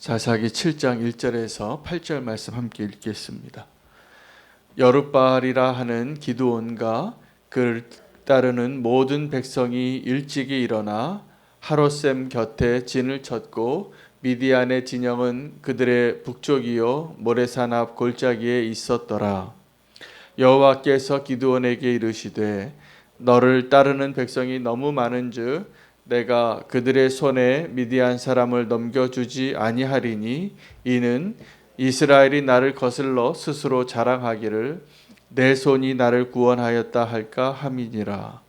사사기 7장 1절에서 8절 말씀 함께 읽겠습니다. 여룻바알이라 하는 기드온과 그를 따르는 모든 백성이 일찍이 일어나 하롯셈 곁에 진을 쳤고 미디안의 진영은 그들의 북쪽이요 모레산 앞 골짜기에 있었더라. 여호와께서 기드온에게 이르시되 너를 따르는 백성이 너무 많은즉 내가 그들의 손에 미디안 사람을 넘겨주지 아니하리니 이는 이스라엘이 나를 거슬러 스스로 자랑하기를 내 손이 나를 구원하였다 할까 함이니라.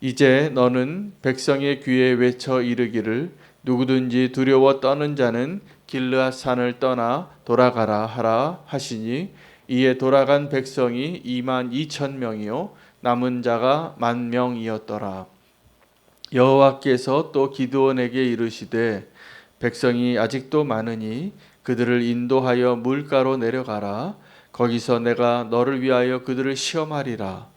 이제 너는 백성의 귀에 외쳐 이르기를 누구든지 두려워 떠는 자는 길르앗 산을 떠나 돌아가라 하라 하시니 이에 돌아간 백성이 22,000명이요 남은 자가 10,000명이었더라. 여호와께서 또 기드온에게 이르시되 백성이 아직도 많으니 그들을 인도하여 물가로 내려가라. 거기서 내가 너를 위하여 그들을 시험하리라.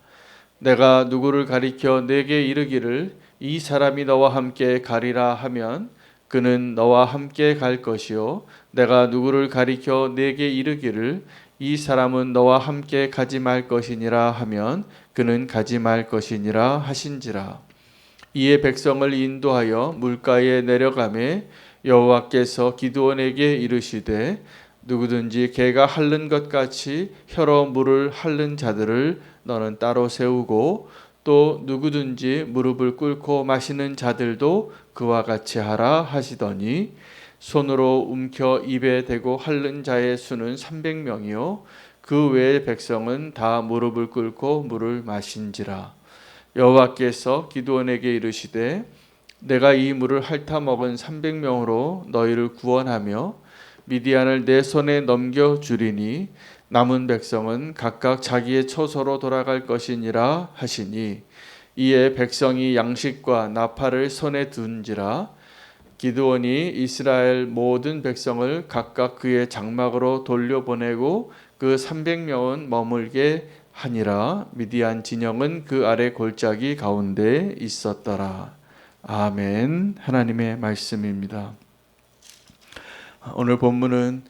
내가 누구를 가리켜 내게 이르기를 이 사람이 너와 함께 가리라 하면 그는 너와 함께 갈 것이요 내가 누구를 가리켜 내게 이르기를 이 사람은 너와 함께 가지 말 것이니라 하면 그는 가지 말 것이니라 하신지라. 이에 백성을 인도하여 물가에 내려가매 여호와께서 기드온에게 이르시되 누구든지 개가 핥는 것 같이 혀로 물을 핥는 자들을 너는 따로 세우고 또 누구든지 무릎을 꿇고 마시는 자들도 그와 같이 하라 하시더니 손으로 움켜 입에 대고 핥는 자의 수는 300명이요 그 외의 백성은 다 무릎을 꿇고 물을 마신지라. 여호와께서 기드온에게 이르시되 내가 이 물을 핥아 먹은 300명으로 너희를 구원하며 미디안을 내 손에 넘겨주리니 남은 백성은 각각 자기의 처소로 돌아갈 것이니라 하시니 이에 백성이 양식과 나팔을 손에 둔지라. 기드온이 이스라엘 모든 백성을 각각 그의 장막으로 돌려보내고 그 300명은 머물게 하니라. 미디안 진영은 그 아래 골짜기 가운데 있었더라. 아멘. 하나님의 말씀입니다. 오늘 본문은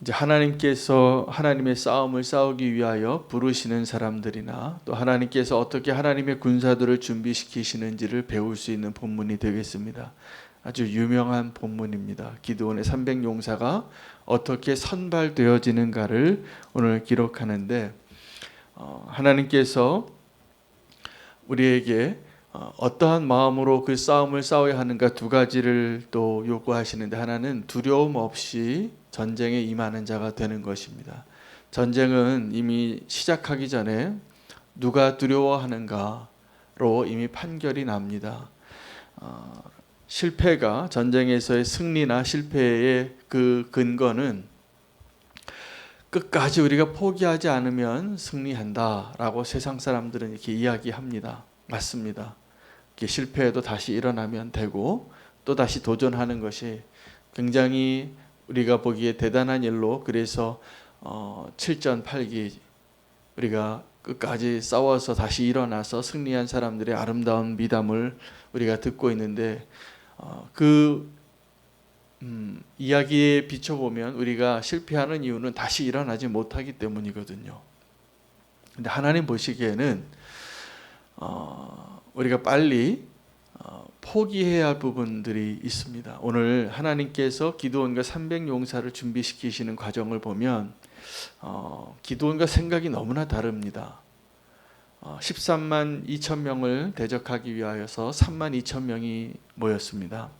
이제 하나님께서 하나님의 싸움을 싸우기 위하여 부르시는 사람들이나 또 하나님께서 어떻게 하나님의 군사들을 준비시키시는지를 배울 수 있는 본문이 되겠습니다. 아주 유명한 본문입니다. 기드온의 300용사가 어떻게 선발되어지는가를 오늘 기록하는데 하나님께서 우리에게 어떠한 마음으로 그 싸움을 싸워야 하는가 두 가지를 또 요구하시는데 하나는 두려움 없이 전쟁에 임하는 자가 되는 것입니다. 전쟁은 이미 시작하기 전에 누가 두려워하는가로 이미 판결이 납니다. 실패가 전쟁에서의 승리나 실패의 그 근거는 끝까지 우리가 포기하지 않으면 승리한다라고 세상 사람들은 이렇게 이야기합니다. 맞습니다. 실패해도 다시 일어나면 되고 또 다시 도전하는 것이 굉장히 우리가 보기에 대단한 일로 그래서 7전 8기 우리가 끝까지 싸워서 다시 일어나서 승리한 사람들의 아름다운 미담을 우리가 듣고 있는데 이야기에 비춰보면 우리가 실패하는 이유는 다시 일어나지 못하기 때문이거든요. 근데 하나님 보시기에는 우리가 빨리 포기해야 할 부분들이 있습니다. 오늘 하나님께서 기드온과 300용사를 준비시키시는 과정을 보면 기드온과 생각이 너무나 다릅니다. 13만 2천 명을 대적하기 위하여서 3만 2천 명이 모였습니다.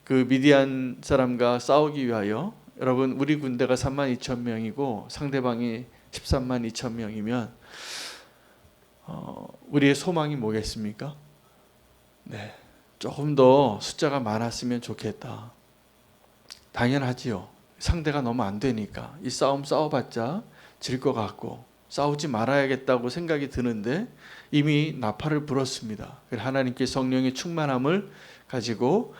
그 미디안 사람과 싸우기 위하여 여러분 우리 군대가 3만 2천 명이고 상대방이 13만 2천 명이면 우리의 소망이 뭐겠습니까? 네, 조금 더 숫자가 많았으면 좋겠다. 당연하지요. 상대가 너무 안 되니까 이 싸움 싸워봤자 질 것 같고 싸우지 말아야겠다고 생각이 드는데 이미 나팔을 불었습니다. 하나님께 성령의 충만함을 가지고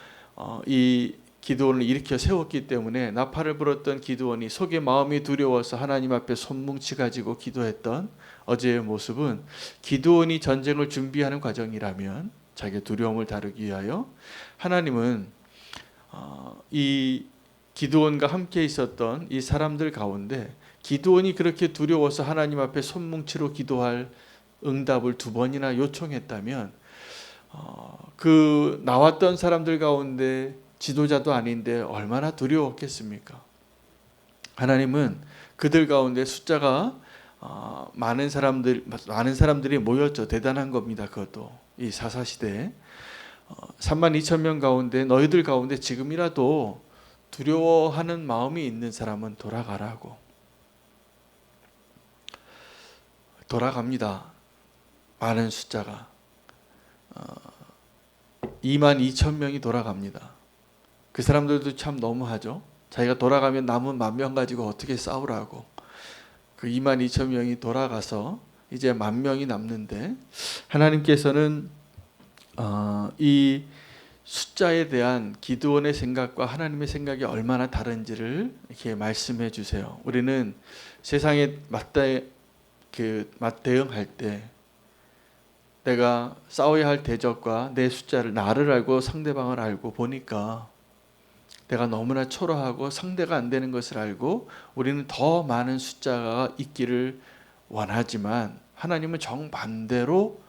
이 기드온을 일으켜 세웠기 때문에 나팔을 불었던 기드온이 속에 마음이 두려워서 하나님 앞에 손뭉치 가지고 기도했던 어제의 모습은 기드온이 전쟁을 준비하는 과정이라면 자기의 두려움을 다루기 위하여 하나님은 이 기드온과 함께 있었던 이 사람들 가운데 기드온이 그렇게 두려워서 하나님 앞에 손뭉치로 기도할 응답을 2번이나 요청했다면 그 나왔던 사람들 가운데 지도자도 아닌데 얼마나 두려웠겠습니까? 하나님은 그들 가운데 숫자가 많은 사람들이 모였죠. 대단한 겁니다. 그것도 이 사사시대에 32,000명 가운데 너희들 가운데 지금이라도 두려워하는 마음이 있는 사람은 돌아가라고. 돌아갑니다. 많은 숫자가 22,000명이 돌아갑니다. 그 사람들도 참 너무하죠. 자기가 돌아가면 남은 10,000명 가지고 어떻게 싸우라고. 그 22,000명이 돌아가서 이제 10,000명이 남는데 하나님께서는 이 숫자에 대한 기드온의 생각과 하나님의 생각이 얼마나 다른지를 이렇게 말씀해 주세요. 우리는 세상에 맞대응할 때 내가 싸워야 할 대적과 내 숫자를 나를 알고 상대방을 알고 보니까 내가 너무나 초라하고 상대가 안 되는 것을 알고 우리는 더 많은 숫자가 있기를 원하지만 하나님은 정반대로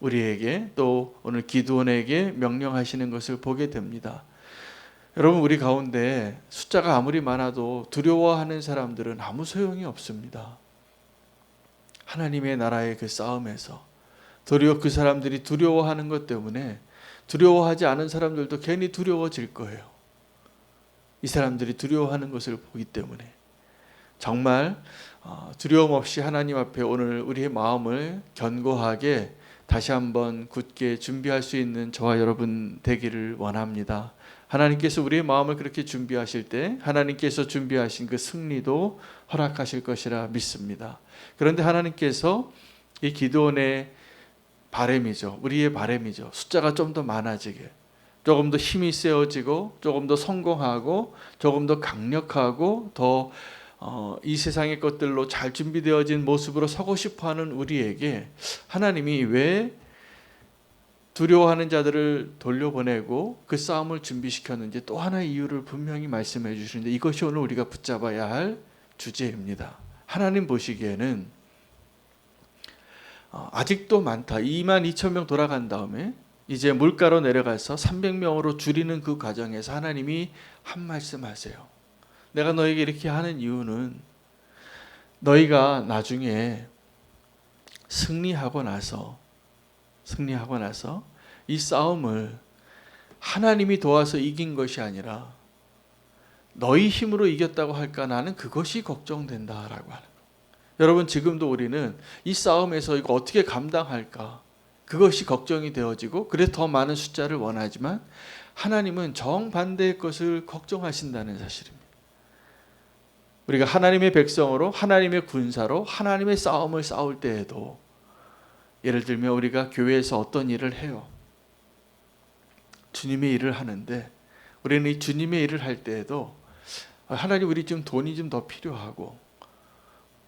우리에게 또 오늘 기드온에게 명령하시는 것을 보게 됩니다. 여러분, 우리 가운데 숫자가 아무리 많아도 두려워하는 사람들은 아무 소용이 없습니다. 하나님의 나라의 그 싸움에서 도리어 그 사람들이 두려워하는 것 때문에 두려워하지 않은 사람들도 괜히 두려워질 거예요. 이 사람들이 두려워하는 것을 보기 때문에 정말 두려움 없이 하나님 앞에 오늘 우리의 마음을 견고하게 다시 한번 굳게 준비할 수 있는 저와 여러분 되기를 원합니다. 하나님께서 우리의 마음을 그렇게 준비하실 때 하나님께서 준비하신 그 승리도 허락하실 것이라 믿습니다. 그런데 하나님께서 이 기드온의 바람이죠. 우리의 바람이죠. 숫자가 좀 더 많아지게, 조금 더 힘이 세워지고, 조금 더 성공하고, 조금 더 강력하고, 더 이 세상의 것들로 잘 준비되어진 모습으로 서고 싶어하는 우리에게 하나님이 왜 두려워하는 자들을 돌려보내고 그 싸움을 준비시켰는지 또 하나의 이유를 분명히 말씀해 주시는데 이것이 오늘 우리가 붙잡아야 할 주제입니다. 하나님 보시기에는 아직도 많다. 22,000명 돌아간 다음에 이제 물가로 내려가서 300명으로 줄이는 그 과정에서 하나님이 한 말씀 하세요. 내가 너에게 이렇게 하는 이유는 너희가 나중에 승리하고 나서 이 싸움을 하나님이 도와서 이긴 것이 아니라 너희 힘으로 이겼다고 할까 나는 그것이 걱정된다라고 하는 거예요. 여러분, 지금도 우리는 이 싸움에서 이거 어떻게 감당할까 그것이 걱정이 되어지고 그래서 더 많은 숫자를 원하지만 하나님은 정반대의 것을 걱정하신다는 사실입니다. 우리가 하나님의 백성으로 하나님의 군사로 하나님의 싸움을 싸울 때에도 예를 들면 우리가 교회에서 어떤 일을 해요. 주님의 일을 하는데 우리는 이 주님의 일을 할 때에도 하나님 우리 좀 돈이 좀 더 필요하고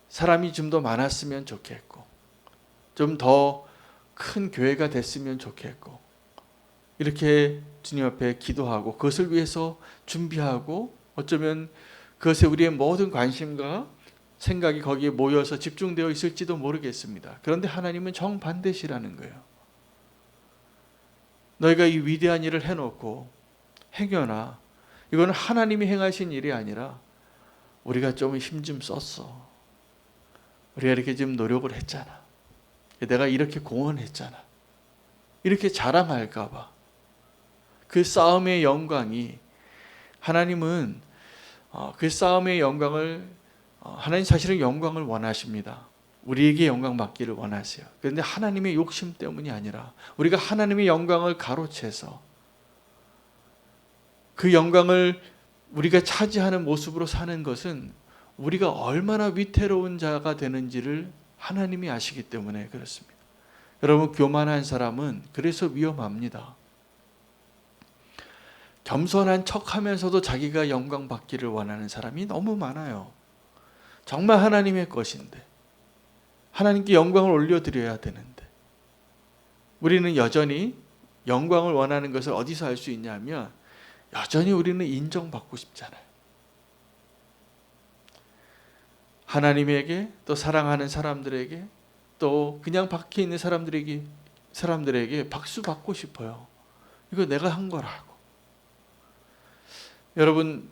사람이 좀 더 많았으면 좋겠고 좀 더 큰 교회가 됐으면 좋겠고 이렇게 주님 앞에 기도하고 그것을 위해서 준비하고 어쩌면 그것에 우리의 모든 관심과 생각이 거기에 모여서 집중되어 있을지도 모르겠습니다. 그런데 하나님은 정반대시라는 거예요. 너희가 이 위대한 일을 해놓고 행여나 이거는 하나님이 행하신 일이 아니라 우리가 좀 힘 좀 썼어. 우리가 이렇게 좀 노력을 했잖아. 내가 이렇게 공헌했잖아. 이렇게 자랑할까 봐. 그 싸움의 영광이 하나님은 그 싸움의 영광을 하나님 사실은 영광을 원하십니다. 우리에게 영광 받기를 원하세요. 그런데 하나님의 욕심 때문이 아니라 우리가 하나님의 영광을 가로채서 그 영광을 우리가 차지하는 모습으로 사는 것은 우리가 얼마나 위태로운 자가 되는지를 하나님이 아시기 때문에 그렇습니다. 여러분, 교만한 사람은 그래서 위험합니다. 겸손한 척하면서도 자기가 영광 받기를 원하는 사람이 너무 많아요. 정말 하나님의 것인데 하나님께 영광을 올려드려야 되는데 우리는 여전히 영광을 원하는 것을 어디서 알 수 있냐면 여전히 우리는 인정받고 싶잖아요. 하나님에게, 또 사랑하는 사람들에게, 또 그냥 밖에 있는 사람들에게 박수 받고 싶어요. 이거 내가 한 거라고. 여러분,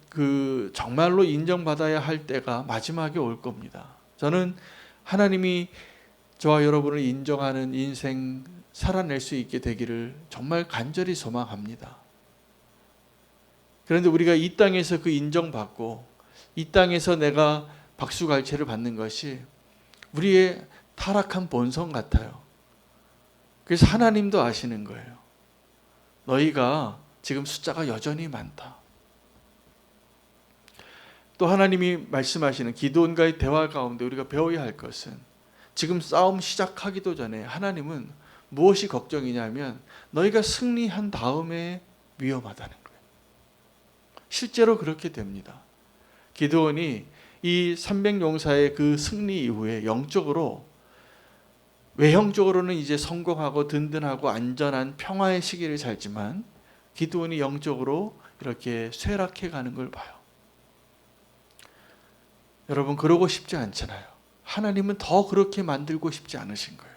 정말로 인정받아야 할 때가 마지막에 올 겁니다. 저는 하나님이 저와 여러분을 인정하는 인생 살아낼 수 있게 되기를 정말 간절히 소망합니다. 그런데 우리가 이 땅에서 그 인정받고 이 땅에서 내가 박수갈채를 받는 것이 우리의 타락한 본성 같아요. 그래서 하나님도 아시는 거예요. 너희가 지금 숫자가 여전히 많다. 또 하나님이 말씀하시는 기드온과의 대화 가운데 우리가 배워야 할 것은, 지금 싸움 시작하기도 전에 하나님은 무엇이 걱정이냐면 너희가 승리한 다음에 위험하다는 거예요. 실제로 그렇게 됩니다. 기드온이 이 300용사의 그 승리 이후에 영적으로, 외형적으로는 이제 성공하고 든든하고 안전한 평화의 시기를 살지만 기드온이 영적으로 이렇게 쇠락해 가는 걸 봐요. 여러분, 그러고 싶지 않잖아요. 하나님은 더 그렇게 만들고 싶지 않으신 거예요.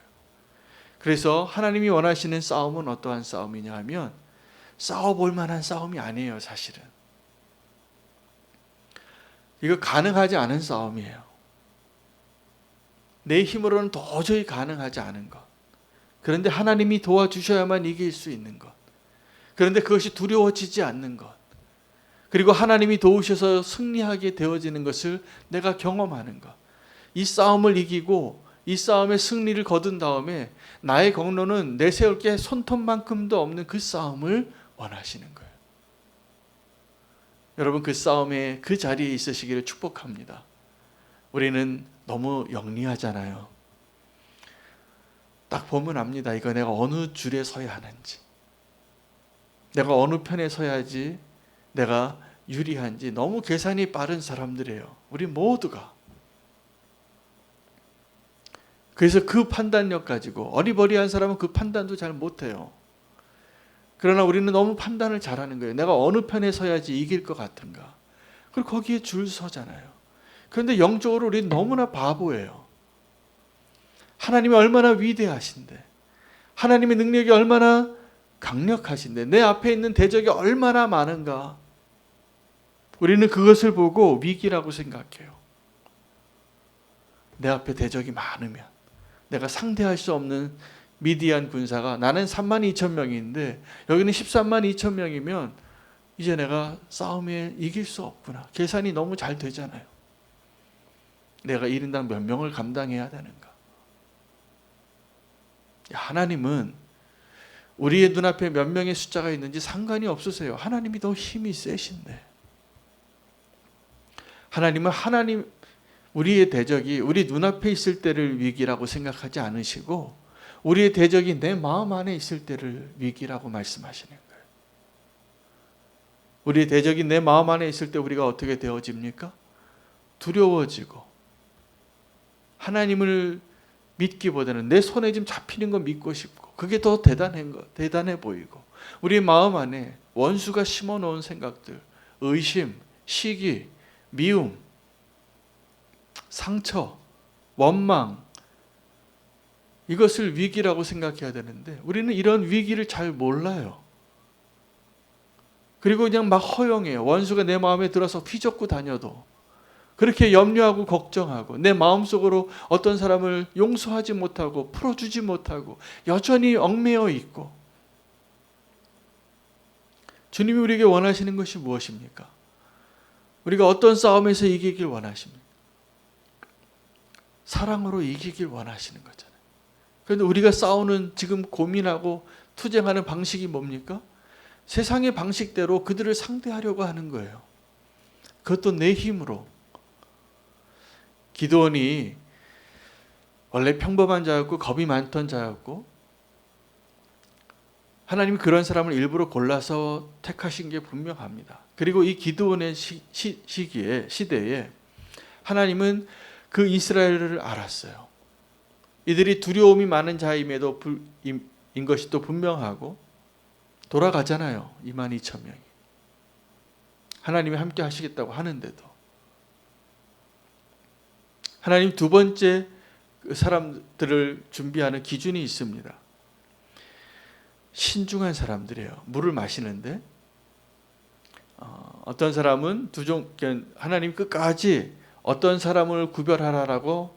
그래서 하나님이 원하시는 싸움은 어떠한 싸움이냐 하면 싸워볼 만한 싸움이 아니에요. 사실은 이거 가능하지 않은 싸움이에요. 내 힘으로는 도저히 가능하지 않은 것. 그런데 하나님이 도와주셔야만 이길 수 있는 것. 그런데 그것이 두려워지지 않는 것. 그리고 하나님이 도우셔서 승리하게 되어지는 것을 내가 경험하는 것. 이 싸움을 이기고 이 싸움의 승리를 거둔 다음에 나의 공로는 내세울 게 손톱만큼도 없는 그 싸움을 원하시는 거예요. 여러분, 그 싸움에, 그 자리에 있으시기를 축복합니다. 우리는 너무 영리하잖아요. 딱 보면 압니다. 이거 내가 어느 줄에 서야 하는지, 내가 어느 편에 서야지 내가 유리한지. 너무 계산이 빠른 사람들이에요, 우리 모두가. 그래서 그 판단력 가지고, 어리버리한 사람은 그 판단도 잘 못해요. 그러나 우리는 너무 판단을 잘하는 거예요. 내가 어느 편에 서야지 이길 것 같은가. 그리고 거기에 줄 서잖아요. 그런데 영적으로 우리는 너무나 바보예요. 하나님이 얼마나 위대하신데, 하나님의 능력이 얼마나 강력하신데, 내 앞에 있는 대적이 얼마나 많은가. 우리는 그것을 보고 위기라고 생각해요. 내 앞에 대적이 많으면, 내가 상대할 수 없는 미디안 군사가, 나는 32,000명인데 여기는 132,000명이면 이제 내가 싸움에 이길 수 없구나. 계산이 너무 잘 되잖아요. 내가 1인당 몇 명을 감당해야 되는가. 하나님은 우리의 눈앞에 몇 명의 숫자가 있는지 상관이 없으세요. 하나님이 더 힘이 세신데. 하나님은 우리의 대적이 우리 눈앞에 있을 때를 위기라고 생각하지 않으시고, 우리의 대적이 내 마음 안에 있을 때를 위기라고 말씀하시는 거예요. 우리의 대적이 내 마음 안에 있을 때 우리가 어떻게 되어집니까? 두려워지고, 하나님을 믿기보다는 내 손에 좀 잡히는 거 믿고 싶고, 그게 더 대단해 보이고, 우리의 마음 안에 원수가 심어놓은 생각들, 의심, 시기, 미움, 상처, 원망, 이것을 위기라고 생각해야 되는데 우리는 이런 위기를 잘 몰라요. 그리고 그냥 막 허용해요. 원수가 내 마음에 들어서 휘젓고 다녀도 그렇게 염려하고 걱정하고, 내 마음속으로 어떤 사람을 용서하지 못하고 풀어주지 못하고 여전히 얽매여 있고. 주님이 우리에게 원하시는 것이 무엇입니까? 우리가 어떤 싸움에서 이기길 원하십니까? 사랑으로 이기길 원하시는 거잖아요. 그런데 우리가 싸우는, 지금 고민하고 투쟁하는 방식이 뭡니까? 세상의 방식대로 그들을 상대하려고 하는 거예요. 그것도 내 힘으로. 기드온이 원래 평범한 자였고 겁이 많던 자였고, 하나님이 그런 사람을 일부러 골라서 택하신 게 분명합니다. 그리고 이 기드온의 시대에 하나님은 그 이스라엘을 알았어요. 이들이 두려움이 많은 자임에도 인 것이 또 분명하고, 돌아가잖아요. 22,000명이. 하나님이 함께 하시겠다고 하는데도 하나님 두 번째 그 사람들을 준비하는 기준이 있습니다. 신중한 사람들이에요. 물을 마시는데 어떤 사람은 하나님 끝까지 어떤 사람을 구별하라라고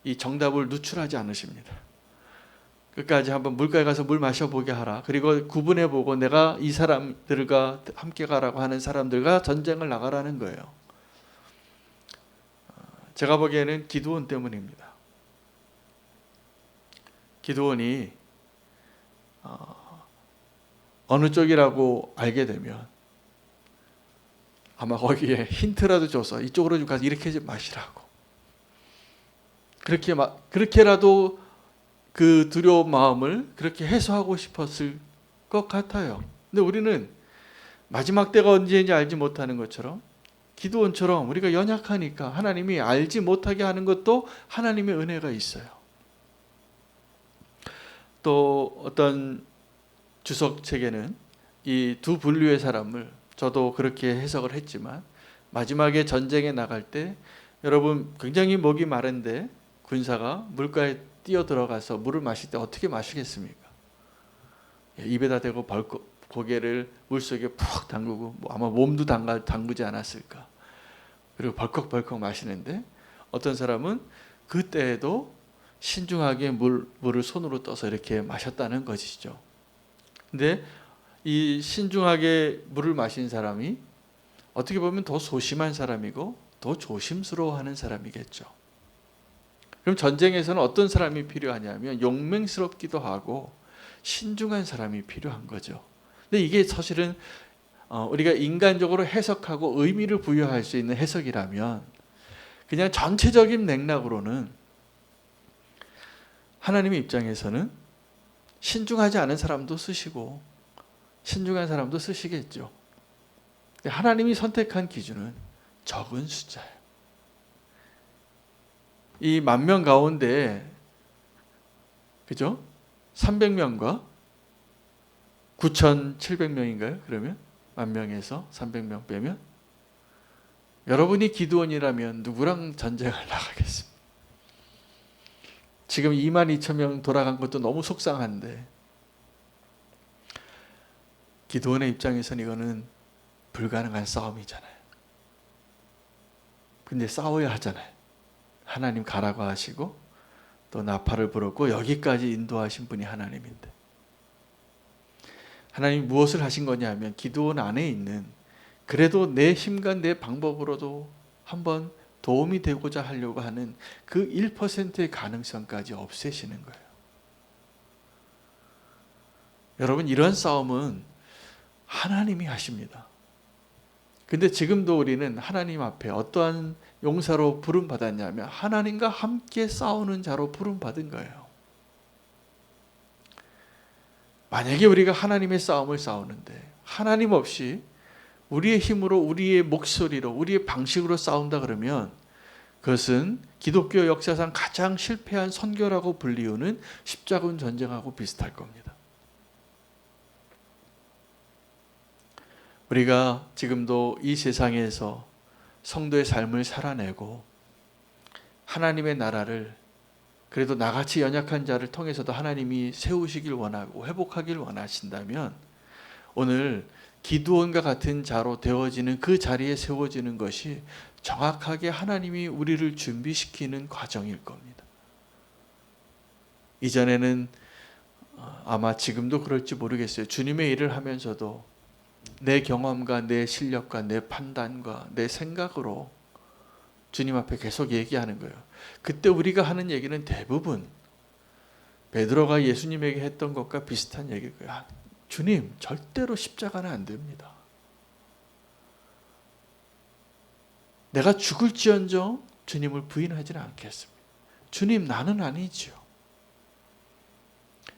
이 정답을 누출하지 않으십니다. 끝까지 한번 물가에 가서 물 마셔보게 하라. 그리고 구분해보고 내가 이 사람들과 함께 가라고 하는 사람들과 전쟁을 나가라는 거예요. 제가 보기에는 기드온 때문입니다. 기드온이 어느 쪽이라고 알게 되면 아마 거기에 힌트라도 줘서 이쪽으로 좀 가서 이렇게 좀 마시라고. 그렇게라도 그 두려운 마음을 그렇게 해소하고 싶었을 것 같아요. 근데 우리는 마지막 때가 언제인지 알지 못하는 것처럼 기드온처럼 우리가 연약하니까 하나님이 알지 못하게 하는 것도 하나님의 은혜가 있어요. 또 어떤 주석책에는 이 두 분류의 사람을 저도 그렇게 해석을 했지만 마지막에 전쟁에 나갈 때 여러분 굉장히 목이 마른데 군사가 물가에 뛰어 들어가서 물을 마실 때 어떻게 마시겠습니까? 입에다 대고 고개를 물속에 푹 담그고 아마 몸도 담그지 않았을까. 그리고 벌컥벌컥 마시는데 어떤 사람은 그때에도 신중하게 물을 손으로 떠서 이렇게 마셨다는 것이죠. 근데 이 신중하게 물을 마신 사람이 어떻게 보면 더 소심한 사람이고 더 조심스러워하는 사람이겠죠. 그럼 전쟁에서는 어떤 사람이 필요하냐면 용맹스럽기도 하고 신중한 사람이 필요한 거죠. 근데 이게 사실은 우리가 인간적으로 해석하고 의미를 부여할 수 있는 해석이라면 그냥 전체적인 맥락으로는 하나님의 입장에서는 신중하지 않은 사람도 쓰시고 신중한 사람도 쓰시겠죠. 하나님이 선택한 기준은 적은 숫자예요. 이 10,000명 가운데 그죠? 300명과 9,700명인가요? 그러면 10,000명에서 300명 빼면 여러분이 기드온이라면 누구랑 전쟁을 나가겠습니까? 지금 22,000명 돌아간 것도 너무 속상한데 기드온의 입장에서는 이거는 불가능한 싸움이잖아요. 근데 싸워야 하잖아요. 하나님 가라고 하시고 또 나팔을 불었고 여기까지 인도하신 분이 하나님인데 하나님이 무엇을 하신 거냐면 기드온 안에 있는 그래도 내 힘과 내 방법으로도 한번 도움이 되고자 하려고 하는 그 1%의 가능성까지 없애시는 거예요. 여러분 이런 싸움은 하나님이 하십니다. 근데 지금도 우리는 하나님 앞에 어떠한 용사로 부름받았냐면 하나님과 함께 싸우는 자로 부름받은 거예요. 만약에 우리가 하나님의 싸움을 싸우는데 하나님 없이 우리의 힘으로 우리의 목소리로 우리의 방식으로 싸운다 그러면 그것은 기독교 역사상 가장 실패한 선교라고 불리우는 십자군 전쟁하고 비슷할 겁니다. 우리가 지금도 이 세상에서 성도의 삶을 살아내고 하나님의 나라를 그래도 나같이 연약한 자를 통해서도 하나님이 세우시길 원하고 회복하길 원하신다면 오늘 기드온과 같은 자로 되어지는 그 자리에 세워지는 것이 정확하게 하나님이 우리를 준비시키는 과정일 겁니다. 이전에는 아마 지금도 그럴지 모르겠어요. 주님의 일을 하면서도 내 경험과 내 실력과 내 판단과 내 생각으로 주님 앞에 계속 얘기하는 거예요. 그때 우리가 하는 얘기는 대부분 베드로가 예수님에게 했던 것과 비슷한 얘기일 거예요. 주님, 절대로 십자가는 안 됩니다. 내가 죽을지언정 주님을 부인하지는 않겠습니다. 주님, 나는 아니지요.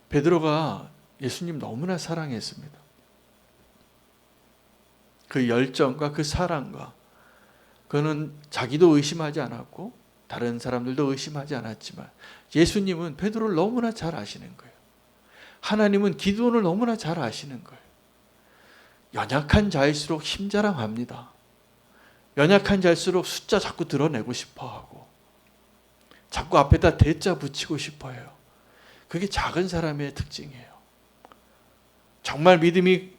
베드로가 예수님 너무나 사랑했습니다. 그 열정과 그 사랑과 그는 자기도 의심하지 않았고 다른 사람들도 의심하지 않았지만 예수님은 베드로를 너무나 잘 아시는 거예요. 하나님은 기드온을 너무나 잘 아시는 거예요. 연약한 자일수록 힘자랑합니다. 연약한 자일수록 숫자 자꾸 드러내고 싶어하고 자꾸 앞에다 대자 붙이고 싶어해요. 그게 작은 사람의 특징이에요. 정말 믿음이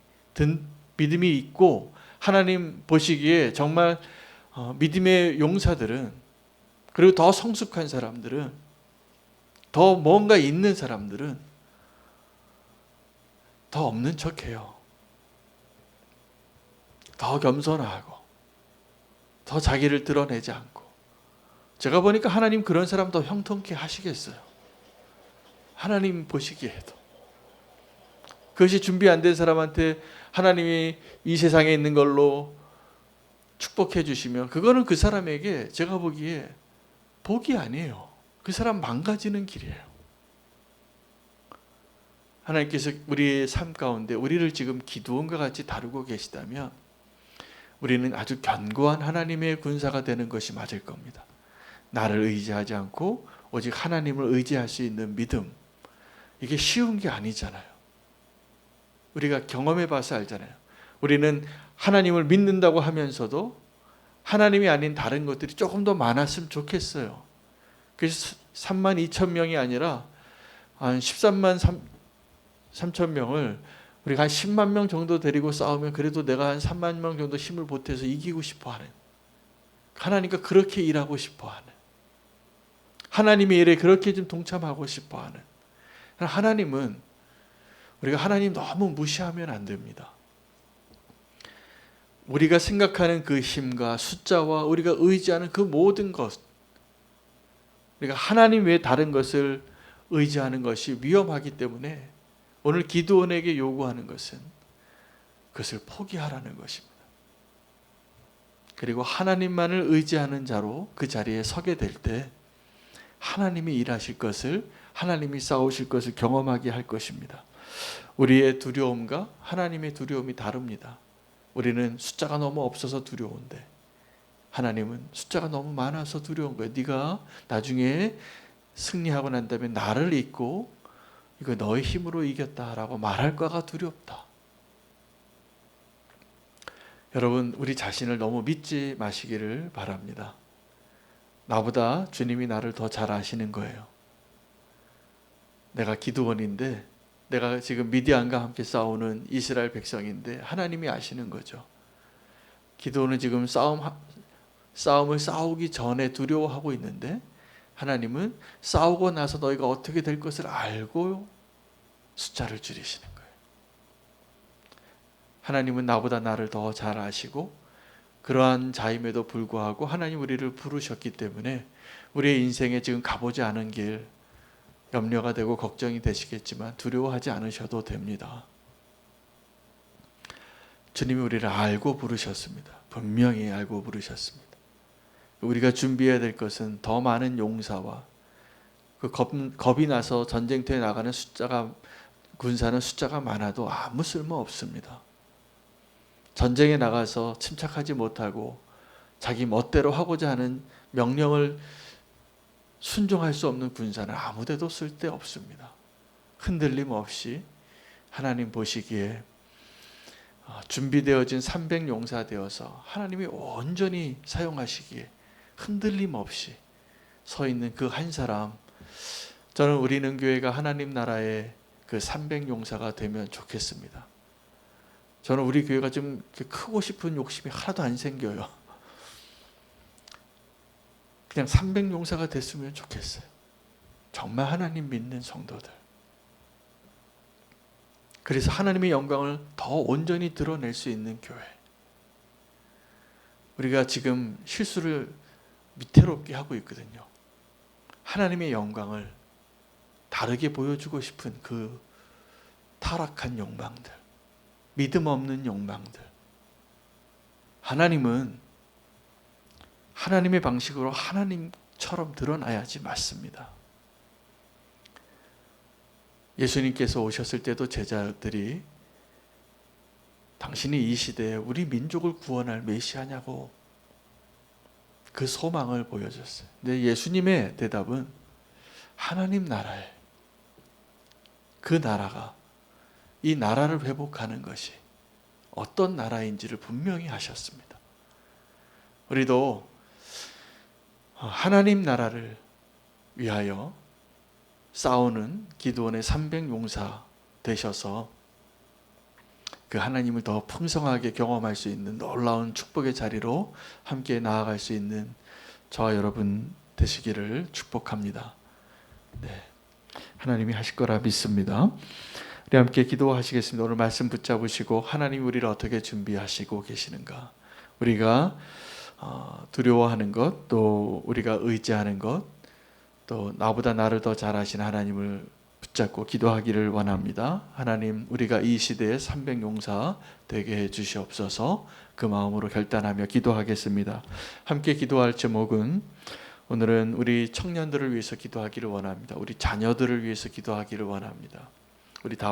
있고 하나님 보시기에 정말 믿음의 용사들은, 그리고 더 성숙한 사람들은, 더 뭔가 있는 사람들은 더 없는 척해요. 더 겸손하고 더 자기를 드러내지 않고. 제가 보니까 하나님 그런 사람 더 형통케 하시겠어요. 하나님 보시기에도. 그것이 준비 안 된 사람한테 하나님이 이 세상에 있는 걸로 축복해 주시면 그거는 그 사람에게 제가 보기에 복이 아니에요. 그 사람 망가지는 길이에요. 하나님께서 우리의 삶 가운데 우리를 지금 기드온과 같이 다루고 계시다면 우리는 아주 견고한 하나님의 군사가 되는 것이 맞을 겁니다. 나를 의지하지 않고 오직 하나님을 의지할 수 있는 믿음, 이게 쉬운 게 아니잖아요. 우리가 경험해 봐서 알잖아요. 우리는 하나님을 믿는다고 하면서도 하나님이 아닌 다른 것들이 조금 더 많았으면 좋겠어요. 그래서 32,000명이 아니라 한 13만 3천 명을 우리가 한 10만 명 정도 데리고 싸우면 그래도 내가 한 3만 명 정도 힘을 보태서 이기고 싶어하는, 하나님과 그렇게 일하고 싶어하는, 하나님의 일에 그렇게 좀 동참하고 싶어하는. 하나님은 우리가 하나님 너무 무시하면 안 됩니다. 우리가 생각하는 그 힘과 숫자와 우리가 의지하는 그 모든 것, 우리가 하나님 외에 다른 것을 의지하는 것이 위험하기 때문에 오늘 기드온에게 요구하는 것은 그것을 포기하라는 것입니다. 그리고 하나님만을 의지하는 자로 그 자리에 서게 될 때 하나님이 일하실 것을, 하나님이 싸우실 것을 경험하게 할 것입니다. 우리의 두려움과 하나님의 두려움이 다릅니다. 우리는 숫자가 너무 없어서 두려운데 하나님은 숫자가 너무 많아서 두려운 거예요. 네가 나중에 승리하고 난 다음에 나를 잊고 이거 너의 힘으로 이겼다라고 말할까가 두렵다. 여러분, 우리 자신을 너무 믿지 마시기를 바랍니다. 나보다 주님이 나를 더 잘 아시는 거예요. 내가 기드온인데, 내가 지금 미디안과 함께 싸우는 이스라엘 백성인데 하나님이 아시는 거죠. 기드온은 지금 싸움을 싸우기 전에 두려워하고 있는데 하나님은 싸우고 나서 너희가 어떻게 될 것을 알고 숫자를 줄이시는 거예요. 하나님은 나보다 나를 더 잘 아시고 그러한 자임에도 불구하고 하나님 우리를 부르셨기 때문에 우리의 인생에 지금 가보지 않은 길 염려가 되고 걱정이 되시겠지만 두려워하지 않으셔도 됩니다. 주님이 우리를 알고 부르셨습니다. 분명히 알고 부르셨습니다. 우리가 준비해야 될 것은 더 많은 용사와 그 겁이 나서 전쟁터에 나가는 군사는 숫자가 많아도 아무 쓸모 없습니다. 전쟁에 나가서 침착하지 못하고 자기 멋대로 하고자 하는 명령을 순종할 수 없는 군사는 아무데도 쓸데 없습니다. 흔들림 없이 하나님 보시기에 준비되어진 300용사 되어서 하나님이 온전히 사용하시기에 흔들림 없이 서 있는 그 한 사람, 저는 우리는 교회가 하나님 나라의 그 300용사가 되면 좋겠습니다. 저는 우리 교회가 좀 크고 싶은 욕심이 하나도 안 생겨요. 그냥 300용사가 됐으면 좋겠어요. 정말 하나님 믿는 성도들. 그래서 하나님의 영광을 더 온전히 드러낼 수 있는 교회. 우리가 지금 실수를 위태롭게 하고 있거든요. 하나님의 영광을 다르게 보여주고 싶은 그 타락한 욕망들, 믿음 없는 욕망들. 하나님은 하나님의 방식으로 하나님처럼 드러나야지 맞습니다. 예수님께서 오셨을 때도 제자들이 당신이 이 시대에 우리 민족을 구원할 메시아냐고 그 소망을 보여줬어요. 근데 예수님의 대답은 하나님 나라에, 그 나라가, 이 나라를 회복하는 것이 어떤 나라인지를 분명히 하셨습니다. 우리도 하나님 나라를 위하여 싸우는 기드온의 300용사 되셔서 그 하나님을 더 풍성하게 경험할 수 있는 놀라운 축복의 자리로 함께 나아갈 수 있는 저와 여러분 되시기를 축복합니다. 네, 하나님이 하실 거라 믿습니다. 우리 함께 기도하시겠습니다. 오늘 말씀 붙잡으시고 하나님 우리를 어떻게 준비하시고 계시는가, 우리가 두려워하는 것, 또 우리가 의지하는 것, 또 나보다 나를 더 잘 아시는 하나님을 붙잡고 기도하기를 원합니다. 하나님, 우리가 이 시대의 300용사 되게 해 주시옵소서. 그 마음으로 결단하며 기도하겠습니다. 함께 기도할 제목은, 오늘은 우리 청년들을 위해서 기도하기를 원합니다. 우리 자녀들을 위해서 기도하기를 원합니다. 우리 다